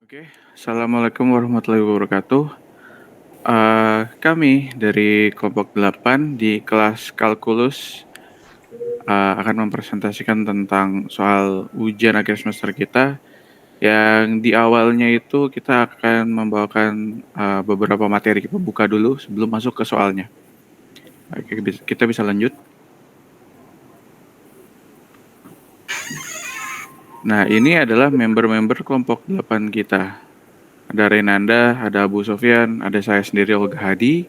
Oke, Assalamualaikum warahmatullahi wabarakatuh. Kami dari kelompok 8 di kelas kalkulus akan mempresentasikan tentang soal ujian akhir semester kita yang di awalnya itu kita akan membawakan beberapa materi pembuka dulu sebelum masuk ke soalnya. Oke, kita bisa lanjut. Nah, ini adalah member-member kelompok 8 kita. Ada Renanda, ada Abu Sofyan, ada saya sendiri Olga Hadi,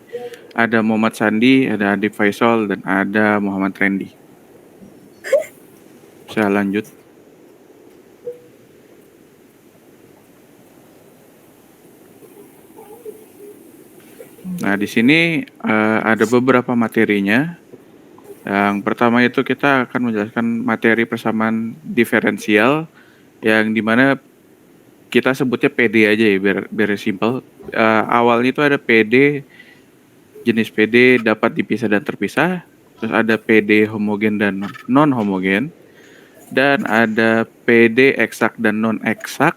ada Muhammad Sandi, ada Adib Faisal, dan ada Muhammad Randy. Saya lanjut. Nah, di sini ada beberapa materinya. Yang pertama itu kita akan menjelaskan materi persamaan diferensial yang dimana kita sebutnya PD aja ya biar simple. Awalnya itu ada PD, jenis PD dapat dipisah dan terpisah. Terus ada PD homogen dan non homogen. Dan ada PD eksak dan non eksak.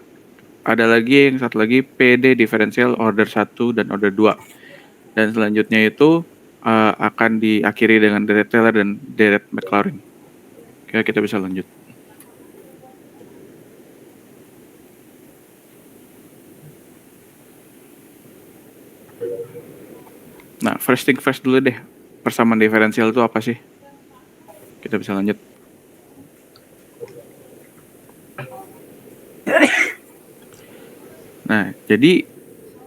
Ada lagi yang satu lagi PD diferensial order 1 dan order 2. Dan selanjutnya itu akan diakhiri dengan deret Taylor dan deret Maclaurin. Oke, kita bisa lanjut. Nah, first thing first dulu deh. Persamaan diferensial itu apa sih? Kita bisa lanjut. Nah, jadi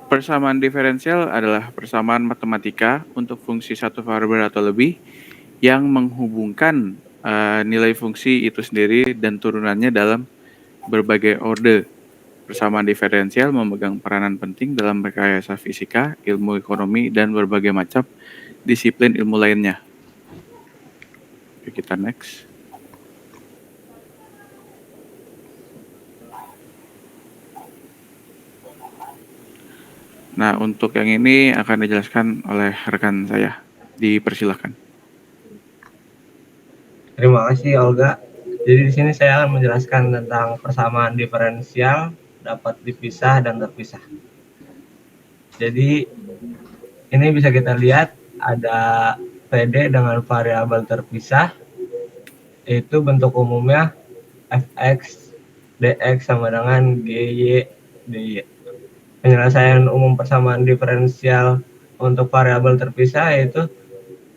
persamaan diferensial adalah persamaan matematika untuk fungsi satu variabel atau lebih yang menghubungkan nilai fungsi itu sendiri dan turunannya dalam berbagai orde. Persamaan diferensial memegang peranan penting dalam rekayasa fisika, ilmu ekonomi, dan berbagai macam disiplin ilmu lainnya. Oke, kita next. Nah, untuk yang ini akan dijelaskan oleh rekan saya. Dipersilahkan. Terima kasih Olga. Jadi di sini saya akan menjelaskan tentang persamaan diferensial dapat dipisah dan terpisah. Jadi ini bisa kita lihat ada PD dengan variabel terpisah, itu bentuk umumnya fx dx sama dengan gy dy. Penyelesaian umum persamaan diferensial untuk variabel terpisah yaitu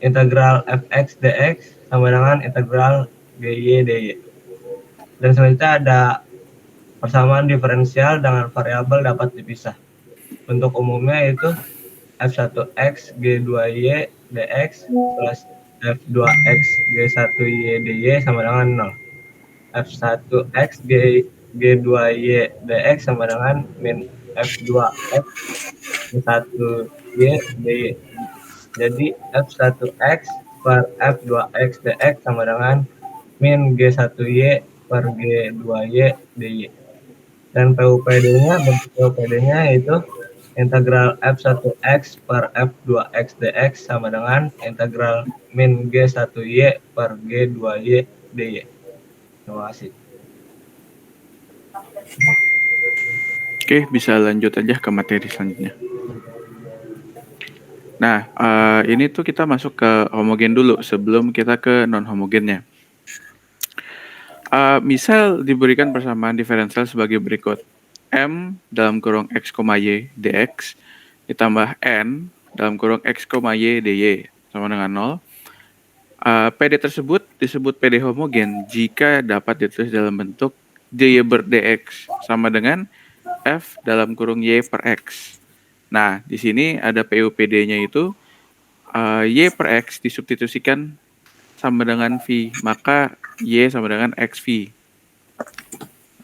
integral fx dx sama dengan integral gy dy. Dan selanjutnya ada persamaan diferensial dengan variabel dapat dipisah. Bentuk umumnya yaitu f1x g2y dx plus f2x g1y dy sama dengan 0. f1x g2y dx sama dengan min f2x g1y dy. Jadi f1x per f2x dx sama dengan min g1y per g2y dy. Dan PUPD-nya, bentuk PUPD-nya yaitu integral f1x per f2x dx sama dengan integral min g1y per g2y dy. Terima kasih. Oke, bisa lanjut aja ke materi selanjutnya. Nah, ini tuh kita masuk ke homogen dulu sebelum kita ke non-homogennya. Misal diberikan persamaan diferensial sebagai berikut. M dalam kurung X, Y dx ditambah N dalam kurung X, Y dy sama dengan 0. PD tersebut disebut PD homogen jika dapat ditulis dalam bentuk dy ber dx sama dengan F dalam kurung Y per X. Nah, di sini ada PUPD-nya itu Y per X disubstitusikan sama dengan V, maka Y sama dengan XV.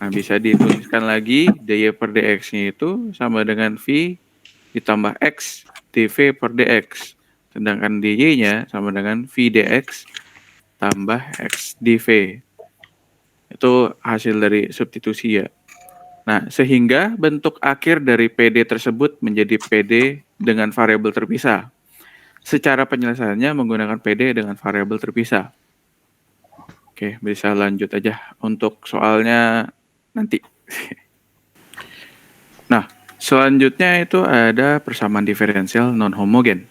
Nah, bisa dituliskan lagi dy per dx-nya itu sama dengan V ditambah X dV per dx. Sedangkan dy-nya sama dengan V dx tambah X dV. Itu hasil dari substitusi ya. Nah, sehingga bentuk akhir dari PD tersebut menjadi PD dengan variabel terpisah. Secara penyelesaiannya menggunakan PD dengan variabel terpisah. Oke, bisa lanjut aja untuk soalnya nanti. Selanjutnya itu ada persamaan diferensial non-homogen.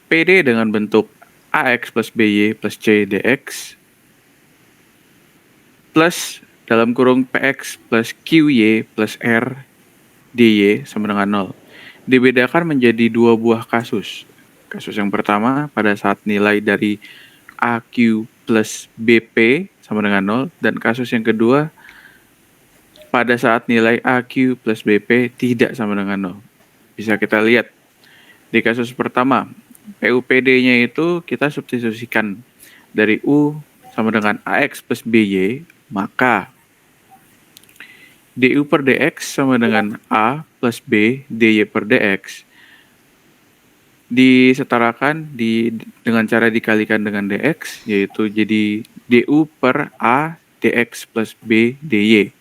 PD dengan bentuk AX plus BY plus C DX plus dalam kurung PX plus QY plus R DY sama dengan 0. Dibedakan menjadi dua buah kasus. Kasus yang pertama pada saat nilai dari AQ plus BP sama dengan 0, dan kasus yang kedua pada saat nilai AQ plus BP tidak sama dengan 0. Bisa kita lihat di kasus pertama, PUPD-nya itu kita substitusikan dari U sama dengan AX plus BY, maka DU per DX sama dengan A plus B DY per DX disetarakan dengan cara dikalikan dengan DX, yaitu jadi DU per A DX plus B DY.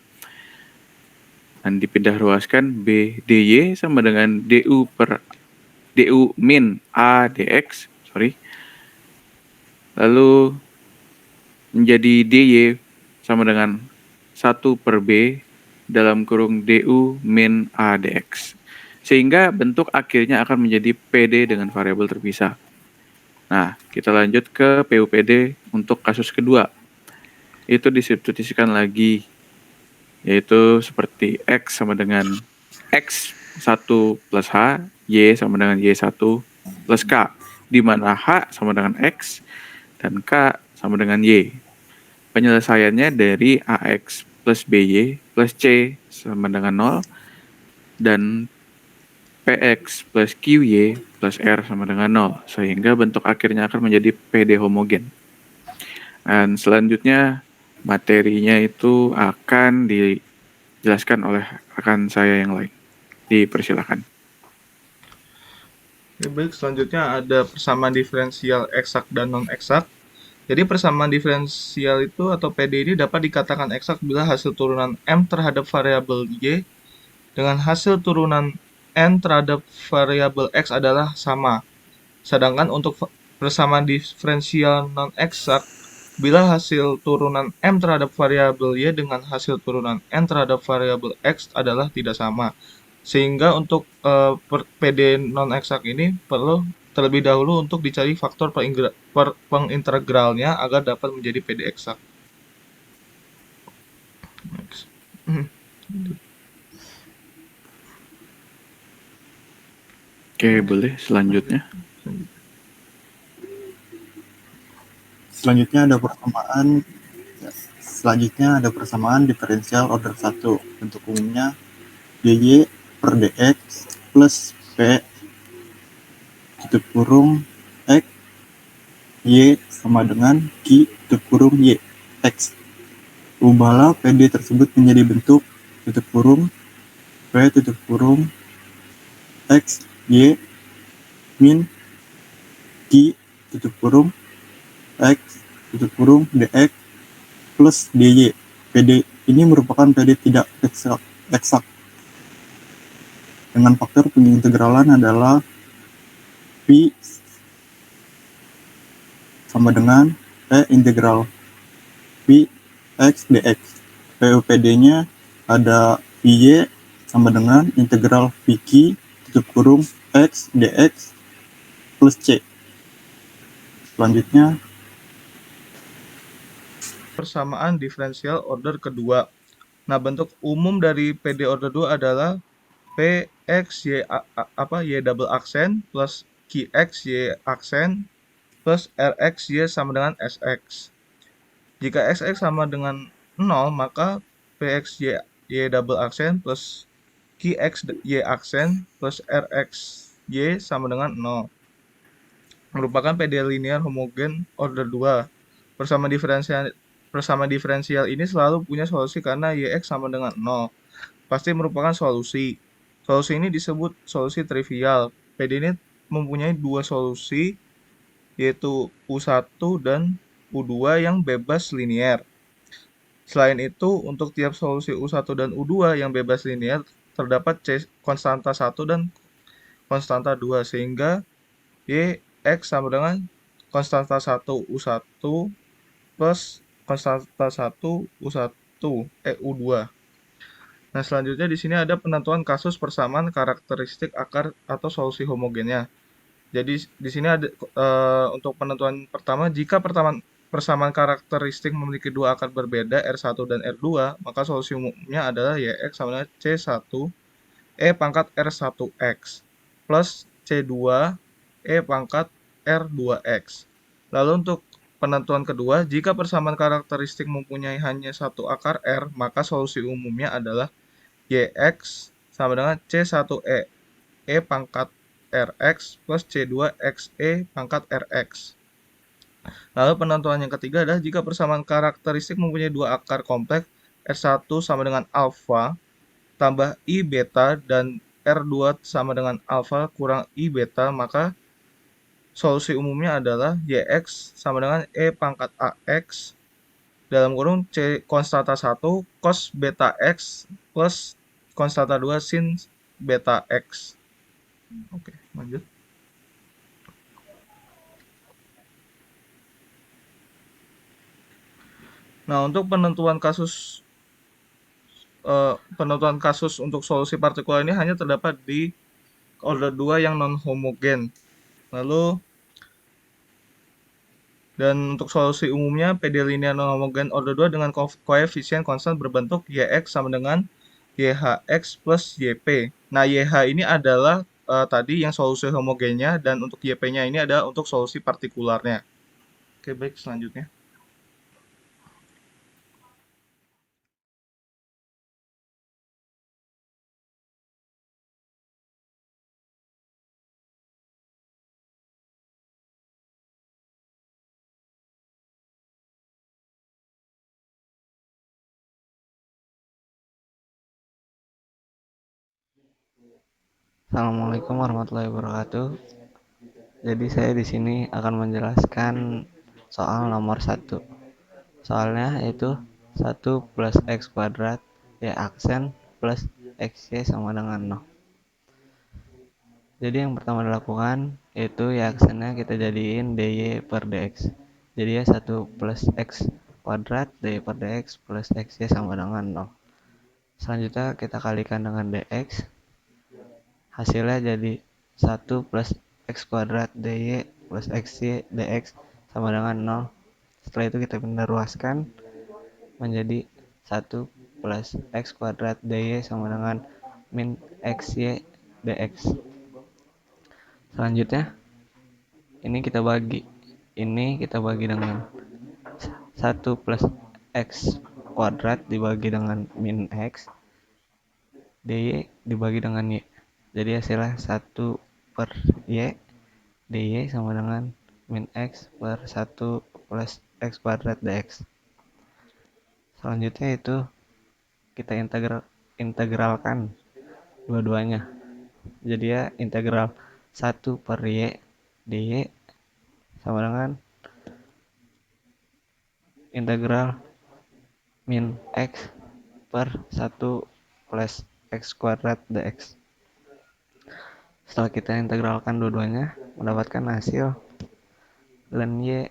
Dan dipindah ruaskan B DY sama dengan DU min A DX, lalu menjadi DY sama dengan 1 per B dalam kurung DU min A DX. Sehingga bentuk akhirnya akan menjadi PD dengan variabel terpisah. Nah, kita lanjut ke PUPD untuk kasus kedua. Itu disubstitusikan lagi, yaitu seperti X sama dengan X1 plus H, Y sama dengan Y1 plus K, di mana H sama dengan X dan K sama dengan Y. Penyelesaiannya dari AX plus BY plus C sama dengan 0 dan PX plus QY plus R sama dengan 0, sehingga bentuk akhirnya akan menjadi PD homogen. Dan selanjutnya materinya itu akan dijelaskan oleh rekan saya yang lain. Dipersilakan. Oke, baik, selanjutnya ada persamaan diferensial eksak dan non-eksak. Jadi persamaan diferensial itu atau PD ini dapat dikatakan eksak bila hasil turunan M terhadap variabel Y dengan hasil turunan N terhadap variabel X adalah sama. Sedangkan untuk persamaan diferensial non-eksak, bila hasil turunan M terhadap variabel Y dengan hasil turunan N terhadap variabel X adalah tidak sama. Sehingga untuk PD non-eksak ini perlu terlebih dahulu untuk dicari faktor pengintegralnya agar dapat menjadi PD eksak. Oke, boleh selanjutnya. Selanjutnya ada persamaan diferensial order 1. Bentuk umumnya dy per dx plus p tutup kurung x y sama dengan q tutup kurung y x. Ubahlah PD tersebut menjadi bentuk tutup kurung p tutup kurung x y min q tutup kurung x tutup kurung dx plus dy. PD ini merupakan PD tidak eksak dengan faktor pengintegralan adalah P sama dengan P integral P x dx. PUPD-nya ada Py sama dengan integral Pq tutup kurung x dx plus c. Selanjutnya Persamaan diferensial order kedua. Nah, bentuk umum dari PD order 2 adalah Px y double aksen plus Qx y aksen plus Rx y sama dengan Sx. Jika Sx sama dengan 0, maka Px y double aksen plus Qx y aksen plus Rx y sama dengan 0. Merupakan PD linear homogen order 2. Persamaan diferensial ini selalu punya solusi karena Yx sama dengan 0. Pasti merupakan solusi. Solusi ini disebut solusi trivial. PD ini mempunyai dua solusi, yaitu U1 dan U2 yang bebas linear. Selain itu, untuk tiap solusi U1 dan U2 yang bebas linear, terdapat konstanta 1 dan konstanta 2, sehingga Yx sama dengan konstanta 1 U1 plus konstanta 1 U2. Nah, selanjutnya di sini ada penentuan kasus persamaan karakteristik akar atau solusi homogennya. Jadi di sini ada untuk penentuan pertama, jika persamaan karakteristik memiliki dua akar berbeda R1 dan R2, maka solusi umumnya adalah YX sama dengan C1 E pangkat R1X plus C2 E pangkat R2X. Lalu untuk penentuan kedua, jika persamaan karakteristik mempunyai hanya satu akar R, maka solusi umumnya adalah YX sama dengan C1E E pangkat Rx plus C2 XE pangkat Rx. Lalu penentuan yang ketiga adalah jika persamaan karakteristik mempunyai dua akar kompleks R1 sama dengan alfa tambah I beta dan R2 sama dengan alfa kurang I beta, maka solusi umumnya adalah YX sama dengan E pangkat AX dalam kurung C konstanta 1 cos beta X plus konstanta 2 sin beta X. Oke, lanjut. Nah, untuk penentuan kasus untuk solusi partikular ini hanya terdapat di order 2 yang non homogen. Lalu dan untuk solusi umumnya PD linear non homogen order 2 dengan koefisien konstan berbentuk YX sama dengan YHX plus YP. Nah, YH ini adalah tadi yang solusi homogennya dan untuk YP-nya ini adalah untuk solusi partikularnya. Oke, baik, selanjutnya. Assalamualaikum warahmatullahi wabarakatuh. Jadi saya di sini akan menjelaskan soal nomor 1. Soalnya yaitu 1 plus X kuadrat Y aksen plus XY sama dengan 0. Jadi yang pertama dilakukan yaitu Y aksennya kita jadiin DY per DX. Jadi ya 1 plus X kuadrat DY per DX plus XY sama dengan 0. Selanjutnya kita kalikan dengan DX. Hasilnya jadi 1 plus X kuadrat DY plus XY DX sama dengan 0. Setelah itu kita pindah ruaskan menjadi 1 plus X kuadrat DY sama dengan min XY DX. Selanjutnya ini kita bagi dengan 1 plus X kuadrat dibagi dengan min X DY dibagi dengan Y. Jadi hasilnya 1 per Y DY sama dengan min X per 1 plus X kuadrat DX. Selanjutnya itu kita integralkan dua-duanya. Jadi ya integral 1 per Y DY sama dengan integral min X per 1 plus X kuadrat DX. Setelah kita integralkan dua-duanya, mendapatkan hasil ln Y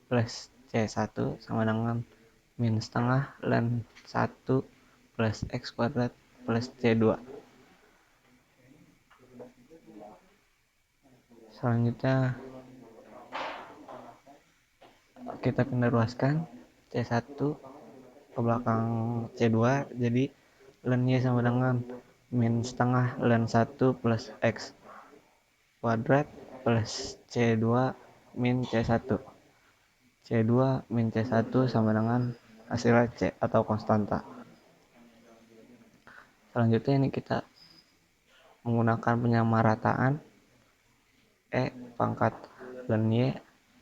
plus C1 sama dengan min setengah ln 1 plus X kuadrat plus C2. Selanjutnya kita pindah ruaskan C1 ke belakang C2, jadi ln Y sama dengan min setengah ln 1 plus X kuadrat plus C2 min C1. C2 min C1 sama dengan hasilnya C atau konstanta. Selanjutnya ini kita menggunakan penyamarataan E pangkat ln Y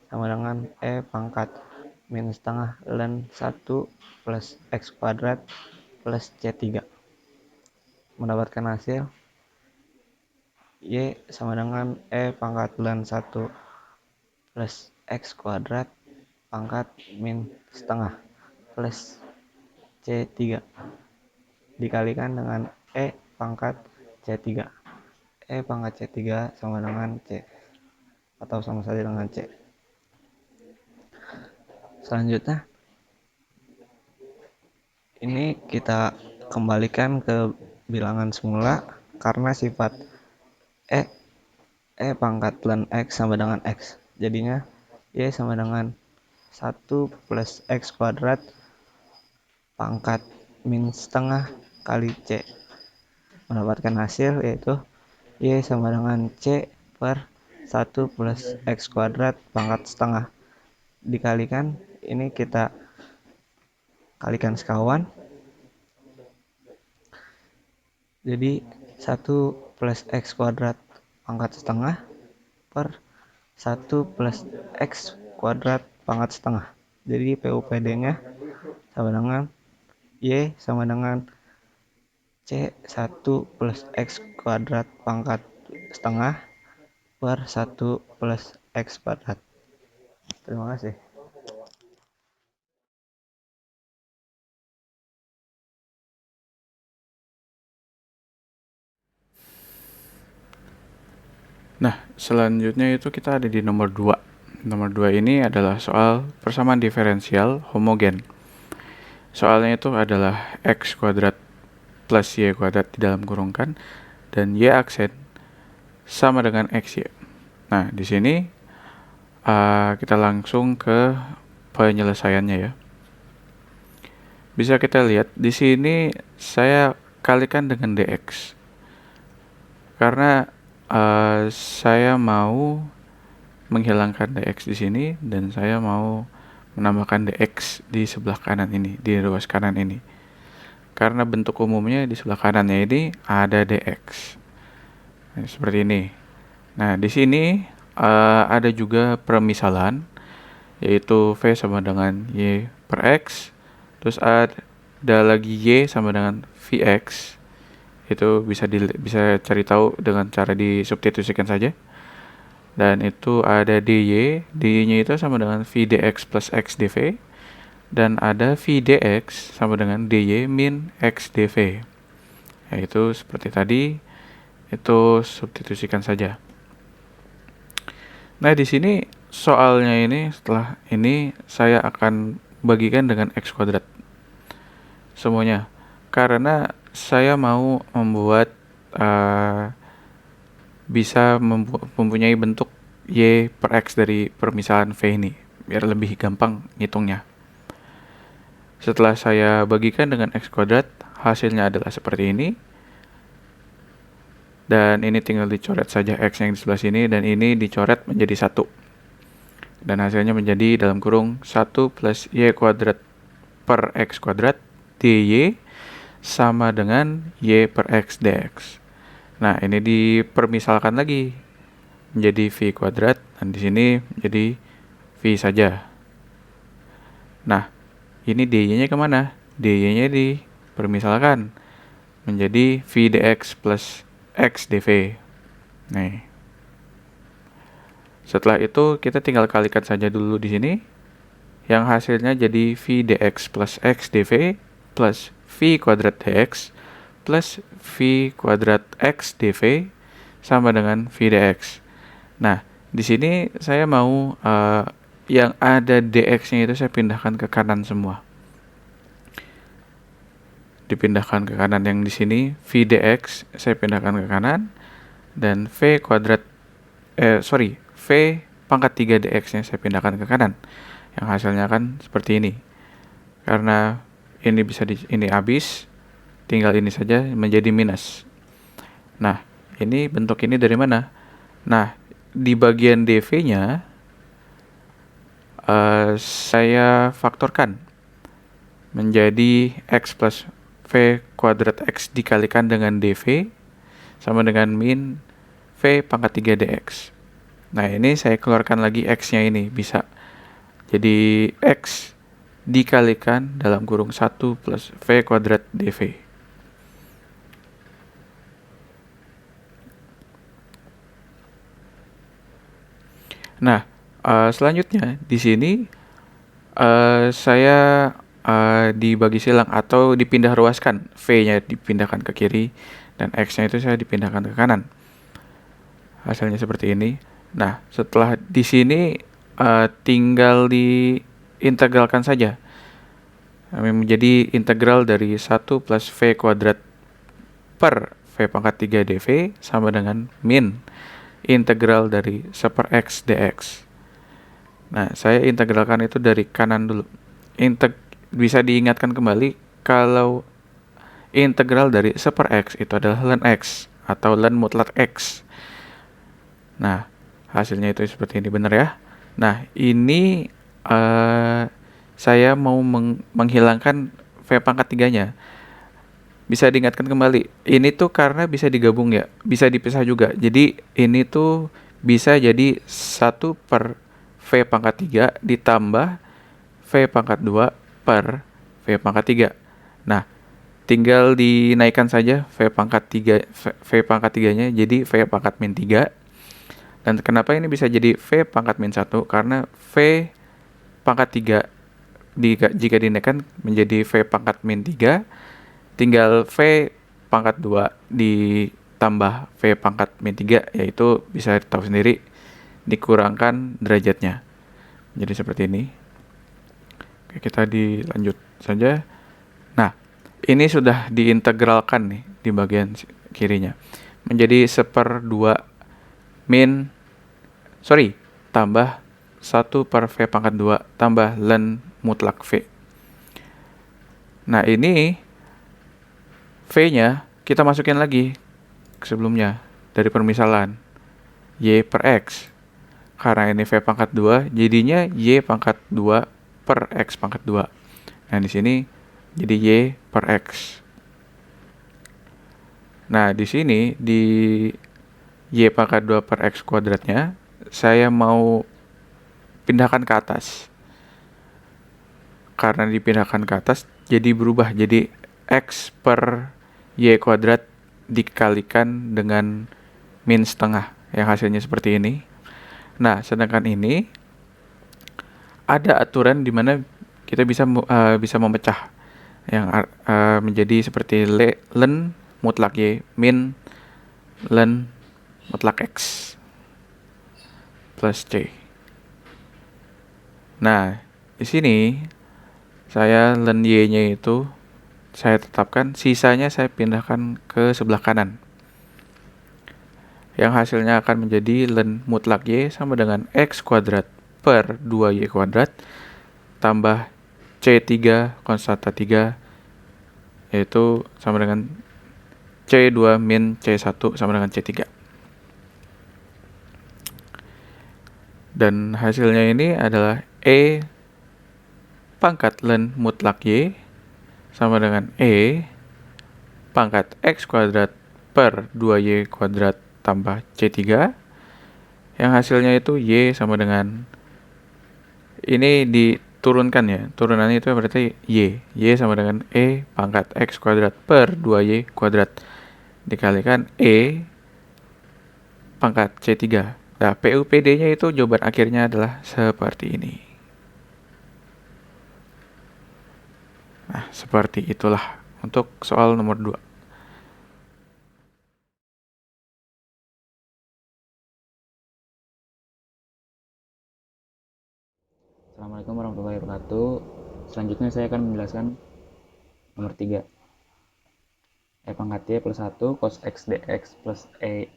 sama dengan E pangkat min setengah ln 1 plus X kuadrat plus C3. Mendapatkan hasil Y sama dengan E pangkat ln 1 plus X kuadrat pangkat min setengah plus C3 dikalikan dengan E pangkat C3. E pangkat C3 sama dengan C atau sama saja dengan C. Selanjutnya ini kita kembalikan ke bilangan semula karena sifat E pangkat ln X sama dengan X. Jadinya Y sama dengan 1 plus X kuadrat pangkat min setengah kali C. Mendapatkan hasil yaitu Y sama dengan C per 1 plus X kuadrat pangkat setengah. Dikalikan, ini kita kalikan sekawan. Jadi 1 plus X kuadrat pangkat setengah per 1 plus X kuadrat pangkat setengah. Jadi PUPD-nya sama dengan Y sama dengan C 1 plus X kuadrat pangkat setengah per 1 plus X kuadrat. Terima kasih. Nah, selanjutnya itu kita ada di nomor 2. Nomor 2 ini adalah soal persamaan diferensial homogen. Soalnya itu adalah X kuadrat plus Y kuadrat di dalam kurungkan dan Y aksen sama dengan XY. Nah, di sini kita langsung ke penyelesaiannya ya. Bisa kita lihat di sini saya kalikan dengan dx. Karena saya mau menghilangkan dx di sini dan saya mau menambahkan dx di sebelah kanan ini, di ruas kanan ini. Karena bentuk umumnya di sebelah kanannya ini ada dx. Nah, seperti ini. Nah, di sini ada juga permisalan yaitu V sama dengan Y per X. Terus ada lagi Y sama dengan Vx. Itu bisa cari tahu dengan cara disubstitusikan saja. Dan itu ada dy, dy-nya itu sama dengan v dx plus x dv. Dan ada v dx sama dengan dy min x dv. Yaitu seperti tadi, itu substitusikan saja. Nah, di sini soalnya ini, setelah ini saya akan bagikan dengan x kuadrat semuanya. Karena saya mau membuat bisa mempunyai bentuk Y per X dari permisalan V ini, biar lebih gampang ngitungnya. Setelah saya bagikan dengan X kuadrat, hasilnya adalah seperti ini. Dan ini tinggal dicoret saja X yang di sebelah sini, dan ini dicoret menjadi 1. Dan hasilnya menjadi dalam kurung 1 plus Y kuadrat per X kuadrat dy sama dengan Y per X dx. Nah, ini dipermisalkan lagi menjadi V kuadrat, dan di sini menjadi V saja. Nah, ini dy-nya kemana? dy-nya dipermisalkan menjadi V dx plus X dv. Nih. Setelah itu kita tinggal kalikan saja dulu di sini. Yang hasilnya jadi V dx plus X dv plus V kuadrat dx plus V kuadrat X dv sama dengan V dx. Nah, di sini saya mau yang ada dx-nya itu saya pindahkan ke kanan semua. Dipindahkan ke kanan yang di sini, V dx saya pindahkan ke kanan, dan V kuadrat, V pangkat 3 dx-nya saya pindahkan ke kanan. Yang hasilnya kan seperti ini. Karena ini ini habis, tinggal ini saja menjadi minus. Nah, ini bentuk ini dari mana? Nah, di bagian dv-nya saya faktorkan menjadi x plus v kuadrat x dikalikan dengan dv sama dengan min v pangkat 3 dx. Nah, ini saya keluarkan lagi x-nya ini, bisa jadi x dikalikan dalam kurung 1 plus v kuadrat dv. Nah, selanjutnya di sini saya dibagi silang atau dipindah ruaskan. V-nya dipindahkan ke kiri dan X-nya itu saya dipindahkan ke kanan. Hasilnya seperti ini. Nah, setelah di sini tinggal diintegralkan saja. menjadi integral dari 1 plus V kuadrat per V pangkat 3 dV sama dengan min integral dari 1 per X dx. Nah, saya integralkan itu dari kanan dulu. Bisa diingatkan kembali kalau integral dari 1 per X itu adalah ln X atau ln mutlak X. Nah, hasilnya itu seperti ini, benar ya? Nah, ini saya mau menghilangkan V pangkat 3-nya. Bisa diingatkan kembali, ini tuh karena bisa digabung ya, bisa dipisah juga. Jadi ini tuh bisa jadi 1 per V pangkat 3 ditambah V pangkat 2 per V pangkat 3. Nah, tinggal dinaikkan saja V pangkat 3, V pangkat 3-nya jadi V pangkat min 3. Dan kenapa ini bisa jadi V pangkat min 1? Karena V pangkat 3 jika dinaikkan menjadi V pangkat min 3, tinggal V pangkat 2 ditambah V pangkat min 3, yaitu bisa tahu sendiri dikurangkan derajatnya. Jadi seperti ini. Oke, kita dilanjut saja. Nah, ini sudah diintegralkan nih di bagian kirinya. Menjadi 1/2 tambah 1 per V pangkat 2 tambah ln mutlak V. Nah, ini V-nya kita masukin lagi ke sebelumnya dari permisalan Y per X. Karena ini V pangkat 2, jadinya Y pangkat 2 per X pangkat 2. Nah, di sini jadi Y per X. Nah, di sini di Y pangkat 2 per X kuadratnya, saya mau pindahkan ke atas. Karena dipindahkan ke atas, jadi berubah. Jadi X per Y kuadrat dikalikan dengan min setengah, yang hasilnya seperti ini. Nah, sedangkan ini ada aturan di mana kita bisa memecah yang menjadi seperti ln mutlak Y min ln mutlak X plus C. Nah, di sini saya ln Y-nya itu saya tetapkan, sisanya saya pindahkan ke sebelah kanan. Yang hasilnya akan menjadi ln mutlak Y sama dengan X kuadrat per 2Y kuadrat tambah C3 konstanta 3, yaitu sama dengan C2 min C1 sama dengan C3. Dan hasilnya ini adalah E pangkat ln mutlak Y sama dengan E pangkat X kuadrat per 2Y kuadrat tambah C3, yang hasilnya itu Y sama dengan, ini diturunkan ya, turunannya itu berarti Y sama dengan E pangkat X kuadrat per 2Y kuadrat dikalikan E pangkat C3. Nah, PUPD-nya itu jawaban akhirnya adalah seperti ini. Nah, seperti itulah untuk soal nomor 2. Assalamualaikum warahmatullahi wabarakatuh. Selanjutnya saya akan menjelaskan nomor 3. E pangkat Y plus 1 cos X dx plus E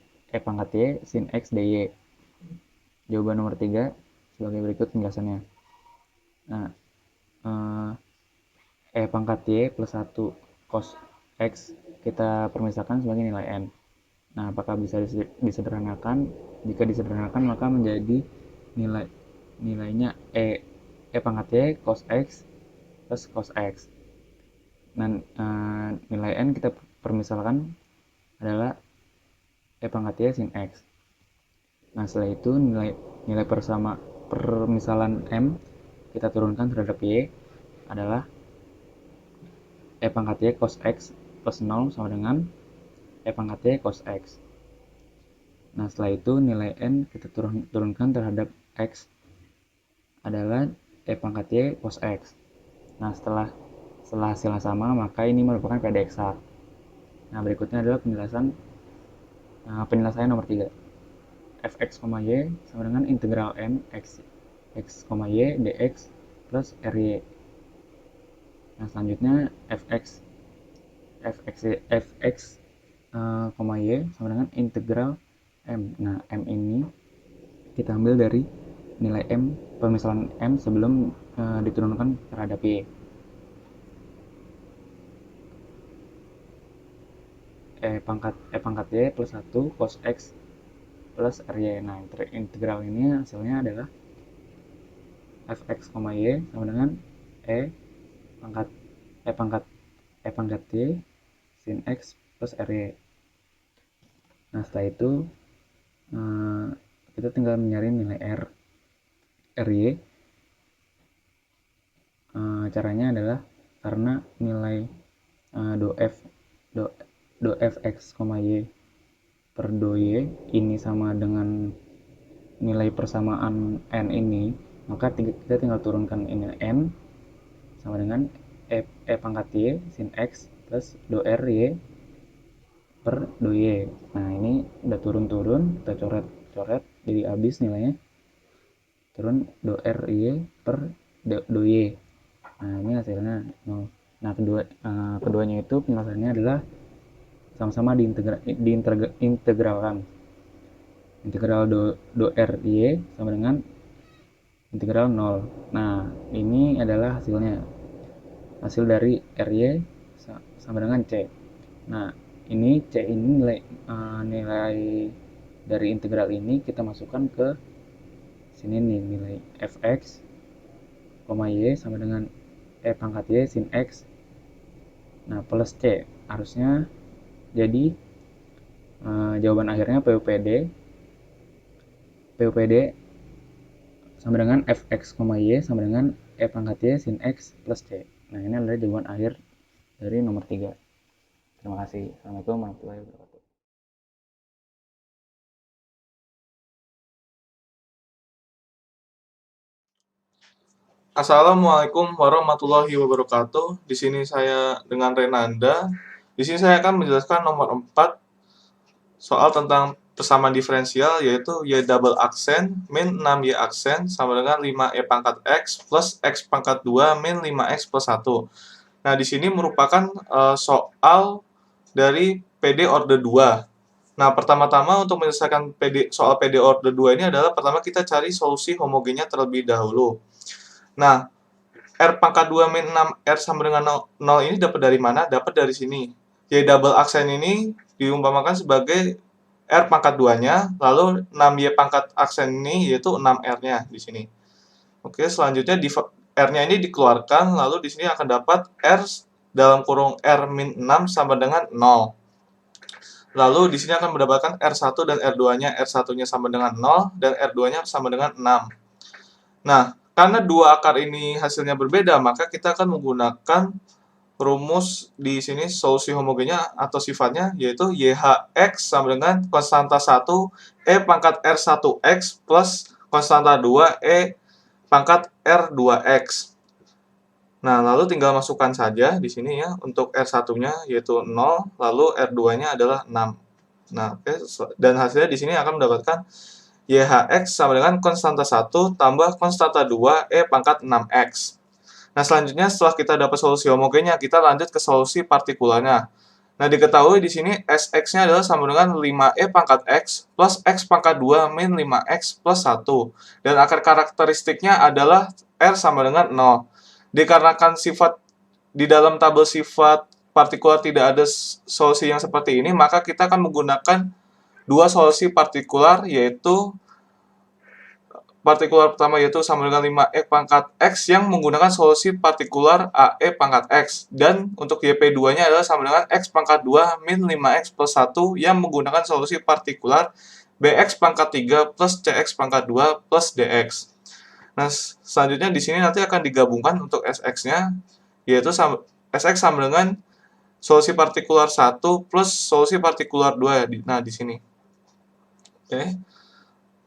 pangkat Y sin X dy. Jawaban nomor 3 sebagai berikut penjelasannya. Nah, E pangkat Y plus 1 cos X kita permisalkan sebagai nilai N. Nah, apakah bisa disederhanakan? Jika disederhanakan maka menjadi nilainya E pangkat Y cos X plus cos X. Nah, nilai N kita permisalkan adalah E pangkat Y sin X. Nah, setelah itu nilai permisalan M kita turunkan terhadap Y adalah E pangkat Y cos X plus 0 sama dengan E pangkat Y cos X. Nah, setelah itu nilai N kita turunkan terhadap X adalah E pangkat Y cos X. Nah, setelah hasilnya sama, maka ini merupakan PD eksak. Nah, berikutnya adalah penyelesaian nomor 3. Fx, Y sama dengan integral M X, Y dx plus Ry. Nah, selanjutnya fx koma y sama dengan integral m. Nah, m ini kita ambil dari nilai m, pemisahan m sebelum diturunkan terhadap y. E pangkat y plus 1 cos x plus ry. Nah, integral ini hasilnya adalah fx, y sama dengan e pangkat y sin x plus ry. Nah, setelah itu kita tinggal mencari nilai ry. Caranya adalah karena nilai do fx, y per do y ini sama dengan nilai persamaan n ini, maka kita tinggal turunkan ini n sama dengan e pangkat y sin x plus do ry per do y. Nah, ini udah turun-turun, kita coret jadi habis nilainya, turun do ry per do y. Nah, ini hasilnya 0. Nah, keduanya itu penyelesaiannya adalah sama-sama diintegralkan. Integral do ry sama dengan integral 0. Nah, ini adalah hasilnya. Hasil dari ry sama dengan c. Nah, ini c ini nilai dari integral ini kita masukkan ke sini nih, nilai fx, y sama dengan e pangkat y sin x. Nah, plus c. Harusnya jadi jawaban akhirnya PUPD sama dengan fx, y sama dengan e pangkat y sin x plus c. Nah, ini adalah jawaban akhir dari nomor 3. Terima kasih. Assalamualaikum warahmatullahi wabarakatuh. Assalamualaikum warahmatullahi wabarakatuh. Di sini saya dengan Renanda. Di sini saya akan menjelaskan nomor 4 soal tentang persamaan diferensial, yaitu y double aksen min 6y aksen sama dengan 5e pangkat x plus x pangkat 2 min 5x plus 1. Nah, di sini merupakan soal dari PD order 2. Nah, pertama-tama untuk menyelesaikan soal PD order 2 ini adalah pertama kita cari solusi homogennya terlebih dahulu. Nah, R pangkat 2 min 6R sama dengan 0 ini dapat dari mana? Dapat dari sini. Y double aksen ini diumpamakan sebagai R pangkat 2-nya, lalu 6Y pangkat aksen ini yaitu 6R-nya di sini. Oke, selanjutnya R-nya ini dikeluarkan, lalu di sini akan dapat R dalam kurung R min 6 sama dengan 0. Lalu di sini akan mendapatkan R1 dan R2-nya. R1-nya sama dengan 0 dan R2-nya sama dengan 6. Nah, karena dua akar ini hasilnya berbeda, maka kita akan menggunakan rumus di sini solusi homogennya atau sifatnya, yaitu YHX sama dengan konstanta 1 E pangkat R1X plus konstanta 2 E pangkat R2X. Nah, lalu tinggal masukkan saja di sini ya, untuk R1-nya yaitu 0, lalu R2-nya adalah 6. Nah, oke, dan hasilnya di sini akan mendapatkan YHX sama dengan konstanta 1 tambah konstanta 2 E pangkat 6X. Nah, selanjutnya setelah kita dapat solusi homogennya, kita lanjut ke solusi partikularnya. Nah, diketahui di sini Sx-nya adalah sama dengan 5E pangkat X plus X pangkat 2 min 5X plus 1. Dan akar karakteristiknya adalah R sama dengan 0. Dikarenakan sifat di dalam tabel sifat partikular tidak ada solusi yang seperti ini, maka kita akan menggunakan dua solusi partikular, yaitu partikular pertama yaitu sama dengan 5E pangkat X yang menggunakan solusi partikular AE pangkat X, dan untuk YP2-nya adalah sama dengan X pangkat 2 min 5X plus 1 yang menggunakan solusi partikular BX pangkat 3 plus CX pangkat 2 plus DX. Nah, selanjutnya di sini nanti akan digabungkan untuk Sx-nya, yaitu Sx sama dengan solusi partikular 1 plus solusi partikular 2. Nah, di sini. Oke.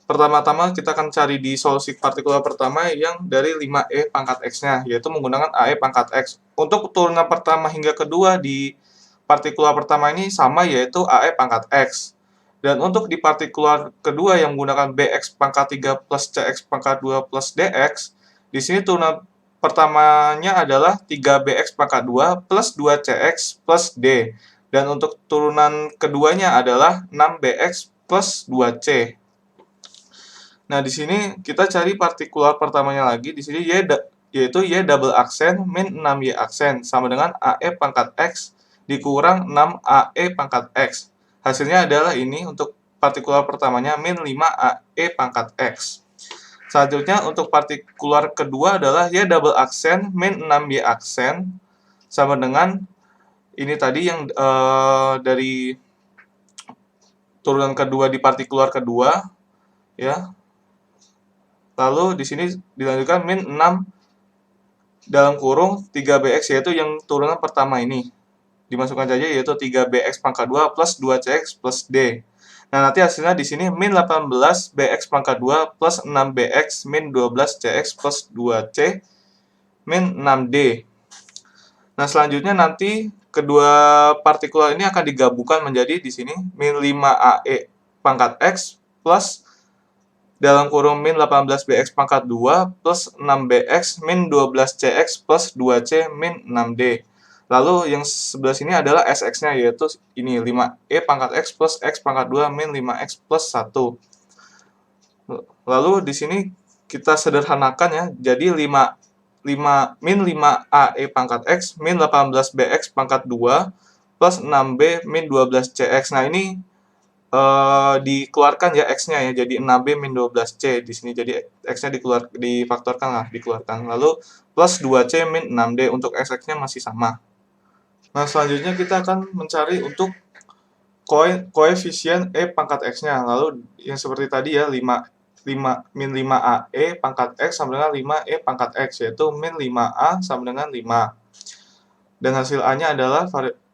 Pertama-tama kita akan cari di solusi partikular pertama yang dari 5E pangkat X-nya, yaitu menggunakan AE pangkat X. Untuk turunan pertama hingga kedua di partikular pertama ini sama, yaitu AE pangkat X. Dan untuk di partikular kedua yang menggunakan BX pangkat 3 plus CX pangkat 2 plus DX, di sini turunan pertamanya adalah 3bx pangkat 2 plus 2cx plus d. Dan untuk turunan keduanya adalah 6bx plus 2c. Nah, di sini kita cari partikular pertamanya lagi. Di sini yaitu y double aksen min 6y aksen sama dengan ae pangkat x dikurang 6ae pangkat x. Hasilnya adalah ini untuk partikular pertamanya min 5ae pangkat x. Selanjutnya untuk partikular kedua adalah y double aksen min 6y aksen sama dengan ini tadi yang dari turunan kedua di partikular kedua, ya. Lalu di sini dilanjutkan min 6 dalam kurung 3bx, yaitu yang turunan pertama ini. Dimasukkan saja yaitu 3bx pangkat 2 plus 2cx plus d. Nah, nanti hasilnya di sini min 18bx pangkat 2 plus 6bx min 12cx plus 2c min 6d. Nah, selanjutnya nanti kedua partikular ini akan digabungkan menjadi di sini min 5ae pangkat x plus dalam kurung min 18bx pangkat 2 plus 6bx min 12cx plus 2c min 6d. Lalu yang sebelah sini adalah sx-nya, yaitu ini 5e pangkat x plus x pangkat 2 min 5x plus 1. Lalu di sini kita sederhanakan ya, jadi min 5ae pangkat x min 18bx pangkat 2 plus 6b min 12cx. Nah, ini dikeluarkan ya x-nya ya, jadi 6b min 12c di sini, jadi x-nya dikeluarkan. Lalu plus 2c min 6d, untuk x-nya masih sama. Nah, selanjutnya kita akan mencari untuk koefisien e pangkat x-nya. Lalu yang seperti tadi ya, min 5ae pangkat x sama dengan 5e pangkat x, yaitu min 5a sama dengan 5. Dan hasil a-nya adalah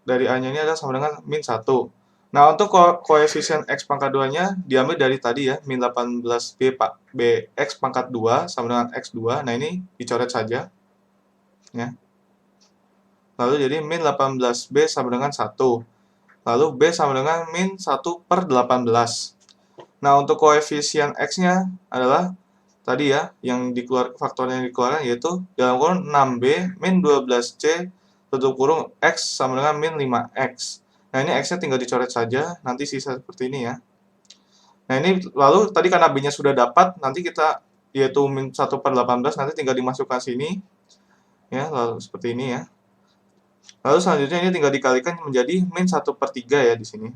dari a-nya ini adalah sama dengan min 1. Nah, untuk koefisien x pangkat 2-nya diambil dari tadi ya, min 18bx pangkat 2 sama dengan x2. Nah, ini dicoret saja. Ya. Lalu jadi min 18b sama dengan 1. Lalu b sama dengan min 1 per 18. Nah, untuk koefisien x-nya adalah tadi ya, yang faktornya yang dikeluarkan yaitu dalam kurung 6b min 12c tutup kurung x sama dengan min 5x. Nah, ini x-nya tinggal dicoret saja, nanti sisa seperti ini ya. Nah, ini lalu tadi karena b-nya sudah dapat, nanti kita yaitu min 1 per 18, nanti tinggal dimasukkan sini. Ya, lalu seperti ini ya. Lalu selanjutnya ini tinggal dikalikan menjadi min 1 per 3 ya di sini.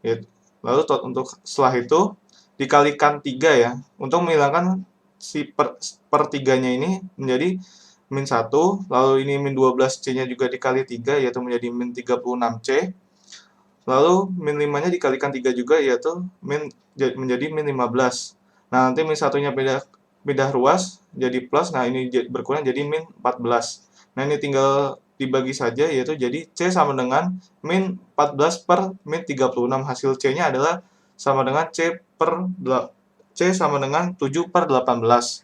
Ya. Lalu untuk setelah itu dikalikan 3 ya. Untuk menghilangkan si per 3-nya ini menjadi min 1. Lalu ini min 12c-nya juga dikali 3, yaitu menjadi min 36c. Lalu min 5-nya dikalikan 3 juga, yaitu menjadi min 15. Nah, nanti min 1-nya pindah ruas jadi plus. Nah, ini berkurang jadi min 14. Nah, ini tinggal dibagi saja, yaitu jadi C sama dengan min 14 per min 36. Hasil C-nya adalah sama dengan C sama dengan 7 per 18.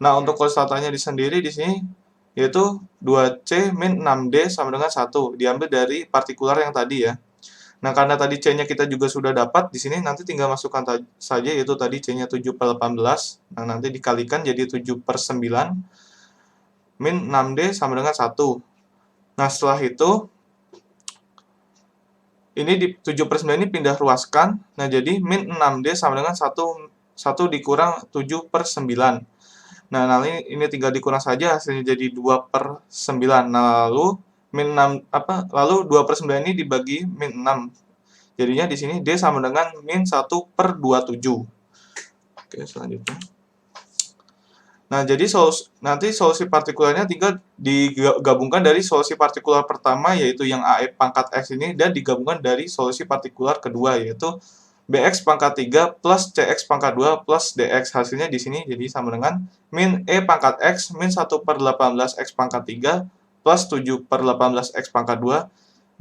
Nah, untuk konstantanya sendiri di sini yaitu 2C min 6D sama dengan 1. Diambil dari partikular yang tadi ya. Nah, karena tadi C-nya kita juga sudah dapat, di sini nanti tinggal masukkan saja, yaitu tadi C-nya 7 per 18. Nah, nanti dikalikan jadi 7 per 9. Min 6D sama dengan 1. Nah, setelah itu, ini di 7 per 9 ini pindah ruaskan. Nah, jadi min 6D sama dengan 1 dikurang 7 per 9. Nah, nanti ini tinggal dikurang saja, hasilnya jadi 2 per 9. Nah, lalu lalu 2 per 9 ini dibagi min 6. Jadinya di sini D sama dengan min 1 per 27. Oke, selanjutnya. Nah, jadi nanti solusi partikularnya tinggal digabungkan dari solusi partikular pertama, yaitu yang AE pangkat X ini, dan digabungkan dari solusi partikular kedua, yaitu BX pangkat 3 plus CX pangkat 2 plus DX. Hasilnya di sini jadi sama dengan min E pangkat X min 1 per 18 X pangkat 3 plus 7 per 18 X pangkat 2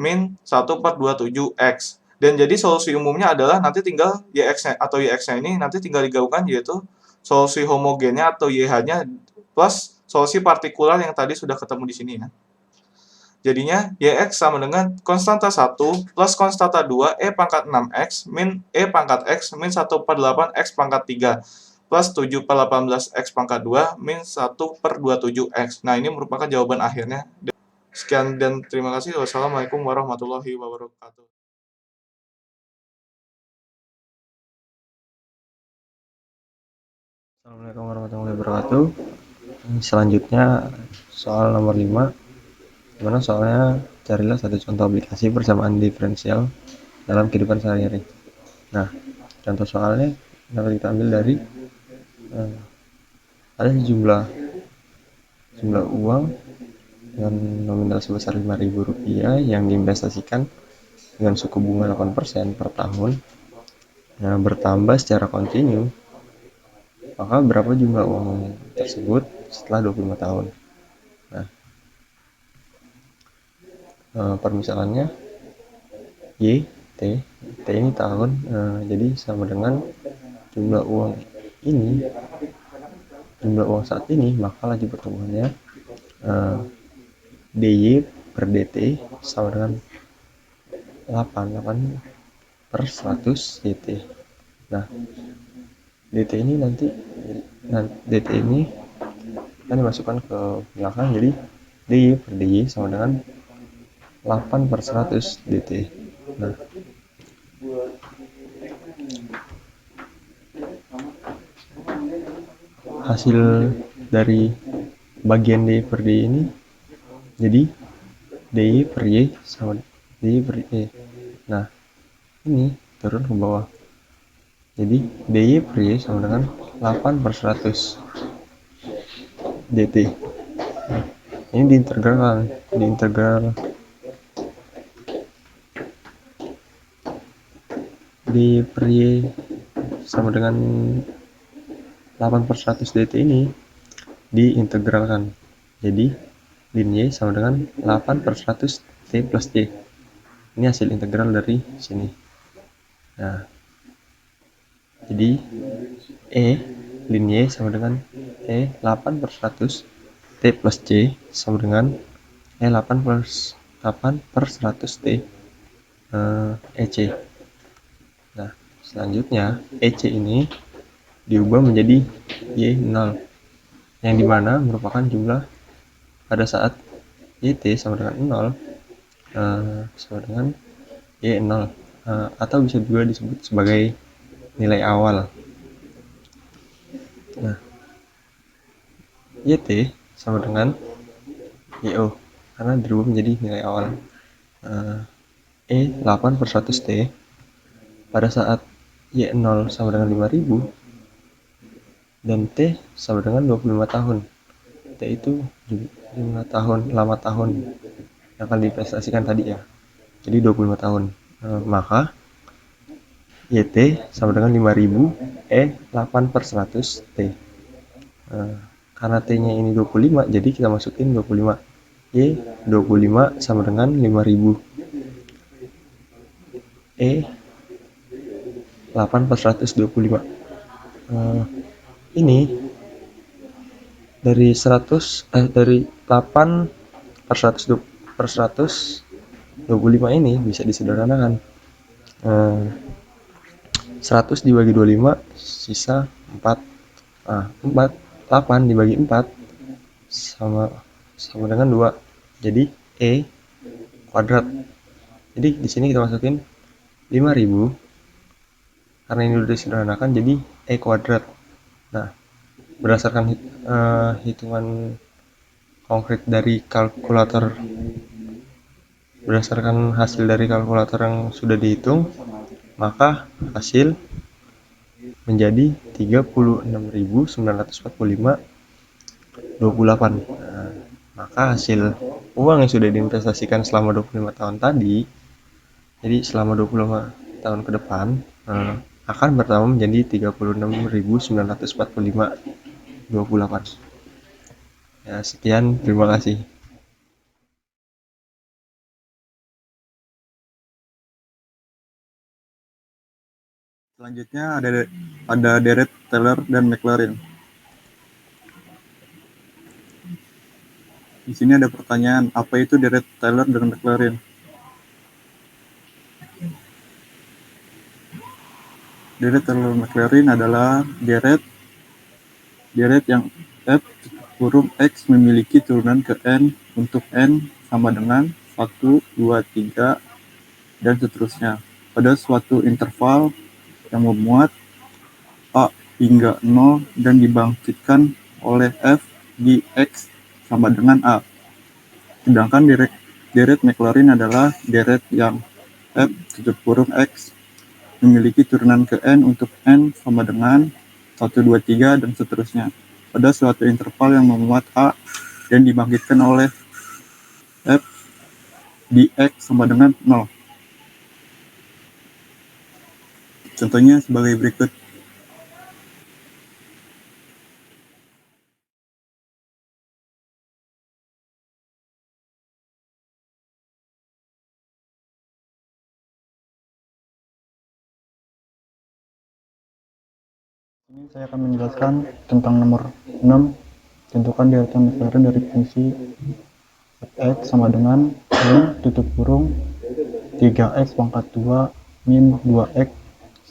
min 1 per 27 X. Dan jadi solusi umumnya adalah nanti tinggal YX-nya atau YX-nya ini nanti tinggal digabungkan, yaitu solusi homogennya atau YH-nya plus solusi partikular yang tadi sudah ketemu di sini ya. Jadinya YX sama dengan konstanta 1 plus konstanta 2 E pangkat 6X min E pangkat X min 1 per 8 X pangkat 3 plus 7 per 18x pangkat 2 min 1 per 27x. Nah, ini merupakan jawaban akhirnya. Sekian dan terima kasih. Wassalamualaikum warahmatullahi wabarakatuh. Assalamualaikum warahmatullahi wabarakatuh. Selanjutnya soal nomor 5, dimana soalnya carilah satu contoh aplikasi persamaan diferensial dalam kehidupan sehari-hari. Nah, contoh soalnya dapat kita ambil dari ada sejumlah uang dengan nominal sebesar Rp5.000 yang diinvestasikan dengan suku bunga 8% per tahun. Nah, bertambah secara kontinu, maka berapa jumlah uang tersebut setelah 25 tahun. Nah, permisalannya Y, T ini tahun, jadi sama dengan jumlah uang saat ini, maka laju pertumbuhannya DY per DT sama dengan 8 per 100 DT. Nah, DT ini DT ini akan dimasukkan ke belakang, jadi DY per DY sama dengan 8 per 100 DT. Nah, hasil dari bagian D per D ini jadi DY per Y sama DY per Y. Nah, ini turun ke bawah, jadi DY per Y sama dengan 8 per 100 DT. Nah, ini diintegral D per Y sama dengan 8 per 100 DT ini diintegralkan, jadi lin Y sama dengan 8 per 100 T plus Y. Ini hasil integral dari sini. Nah, jadi lin Y sama dengan 8 per 100 T plus C sama dengan 8 per 100 T EC. Nah, selanjutnya EC ini diubah menjadi Y0, yang dimana merupakan jumlah pada saat YT sama dengan 0 sama dengan Y0, atau bisa juga disebut sebagai nilai awal. Nah, YT sama dengan YO karena dirubah menjadi nilai awal. 8 per 100 T pada saat Y0 sama dengan 5.000 dan T sama dengan 25 tahun. T itu lama tahun yang akan diinvestasikan tadi ya, jadi 25 tahun. Maka YT sama dengan 5.000 8 per 100 T. Karena T nya ini 25, jadi kita masukin 25. Y 25 sama dengan 5.000 8 per 125. Ini dari 8 per 125 ini bisa disederhanakan. 100 dibagi 25 sisa 4. 8 dibagi 4 sama dengan 2. Jadi E kuadrat. Jadi di sini kita masukin 5.000 karena ini udah disederhanakan, jadi E kuadrat. Nah, berdasarkan hitungan konkret dari kalkulator, berdasarkan hasil dari kalkulator yang sudah dihitung, maka hasil menjadi 36.945,28. Maka hasil uang yang sudah diinvestasikan selama 25 tahun tadi, jadi selama 25 tahun ke depan, akan bertambah menjadi 36.945,28. Ya, sekian, terima kasih. Selanjutnya ada Deret, Taylor, dan McLaren. Di sini ada pertanyaan, apa itu Deret, Taylor, dan McLaren? Deret, Taylor, McLaren adalah deret deret yang f kurung x memiliki turunan ke n untuk n sama dengan 1, 2, 3, dan seterusnya pada suatu interval yang memuat a hingga 0 dan dibangkitkan oleh f di x sama dengan a. Sedangkan deret Maclaurin adalah deret yang f x memiliki turunan ke n untuk n sama dengan 1, 2, 3, dan seterusnya pada suatu interval yang memuat a dan dibangkitkan oleh f di x sama dengan 0. Contohnya sebagai berikut. Ini saya akan menjelaskan tentang nomor 6. Tentukan deretan Maclaurin dari fungsi f(x) sama dengan ln tutup kurung 3x pangkat 2 min 2x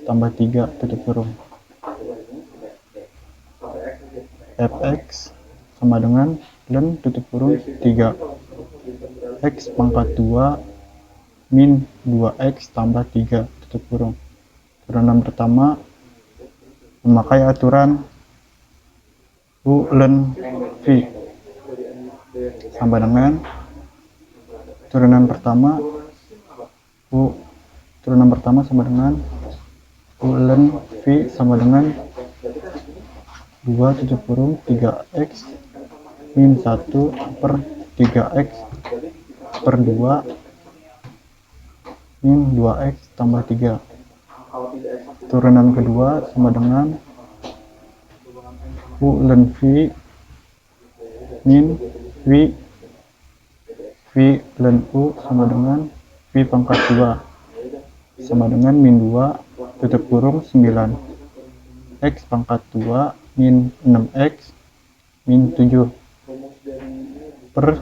tambah 3 tutup kurung. Fx sama dengan ln tutup kurung 3x pangkat 2 min 2x tambah 3 tutup kurung. Turunan pertama memakai aturan U ln V sama dengan turunan pertama sama dengan U ln V sama dengan 2 tutup kurung 3x min 1 per 3x per 2 min 2x tambah 3. Turunan kedua sama dengan U ln V min V ln U sama dengan V pangkat 2 sama dengan min 2 tutup kurung 9 X pangkat 2 min 6X min 7 per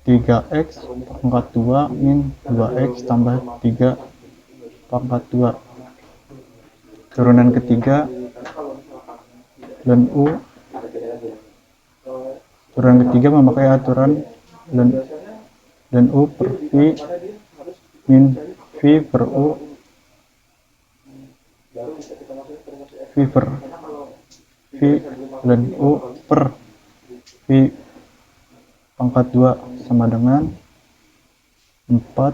3x pangkat 2 min 2x tambah 3 pangkat 2. Turunan ketiga ln U. Turunan ketiga memakai aturan ln U per V min V per U V ln U per V pangkat 2 sama dengan 4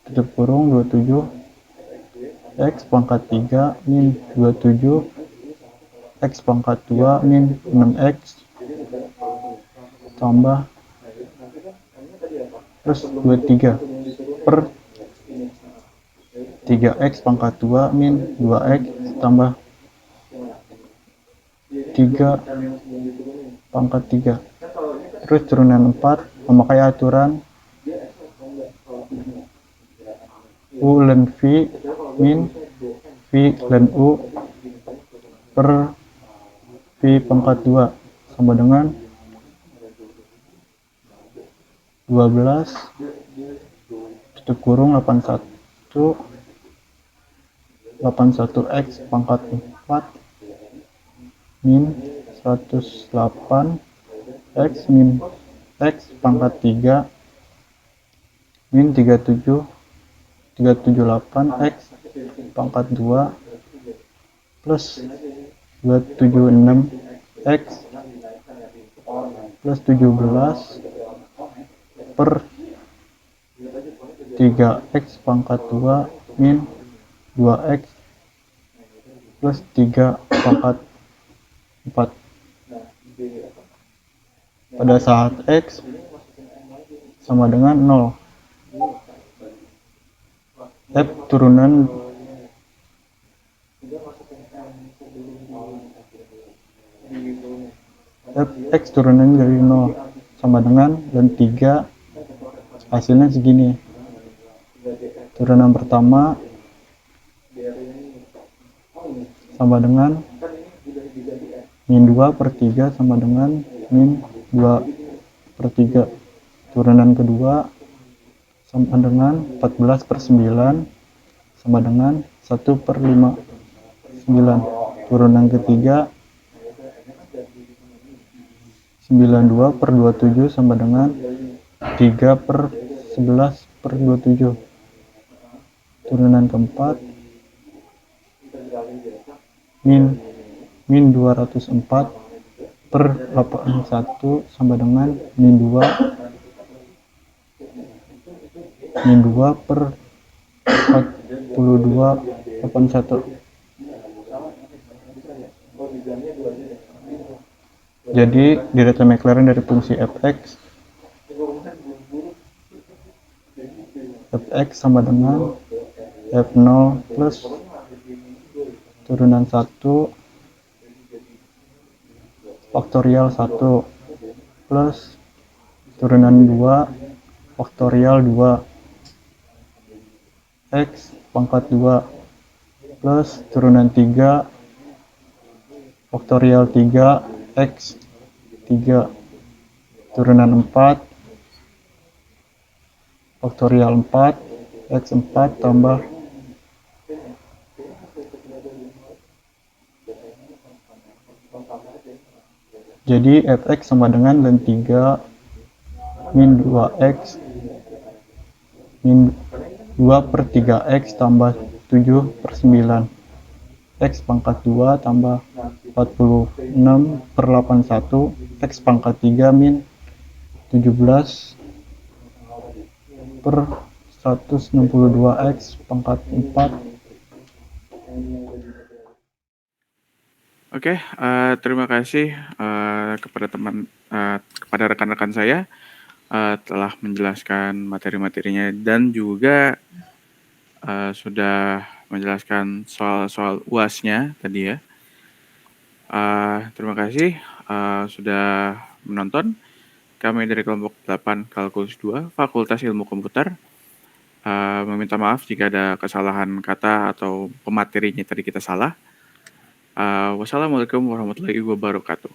tutup kurung 27 X pangkat 3 min 27 X pangkat 2 min 6X tambah plus 23 per 3X pangkat 2 min 2X tambah 3 pangkat 3. Terus turunan 4 memakai aturan U ln V min V ln U per V pangkat 2 sama dengan 12 tutup kurung 81 X pangkat 4 min 108 X min X pangkat 3 min 378 X pangkat 2 plus 276 X plus 17 per 3X pangkat 2 min 2X plus 3 pangkat 4. Pada saat X sama dengan 0, F turunan X turunan dari 0 sama dengan ln 3, hasilnya segini. Turunan pertama sama dengan min 2 per 3 sama dengan min 2 per 3. Turunan kedua sama dengan 14 per 9 sama dengan 1 per 5 9. turunan ketiga 92/27 sama dengan 3/11/27. Turunan keempat min 204/81 sama dengan min 2/42/81. Jadi delta Maclaurin dari fungsi fx sama dengan f0 plus turunan 1 faktorial 1 plus turunan 2 faktorial 2 x pangkat 2 plus turunan 3 faktorial 3 x 3 turunan 4 faktorial 4 x 4 tambah jadi fx sama dengan ln 3 min 2x min 2/3x tambah 7/9 x pangkat 2 tambah 46/81 x pangkat 3 min 17/162x pangkat 4. Oke, terima kasih kepada rekan-rekan saya telah menjelaskan materi-materinya dan juga sudah menjelaskan soal-soal UAS-nya tadi ya. Terima kasih sudah menonton. Kami dari kelompok 8 Kalkulus 2 Fakultas Ilmu Komputer meminta maaf jika ada kesalahan kata atau pematerinya tadi kita salah. Wassalamualaikum warahmatullahi wabarakatuh.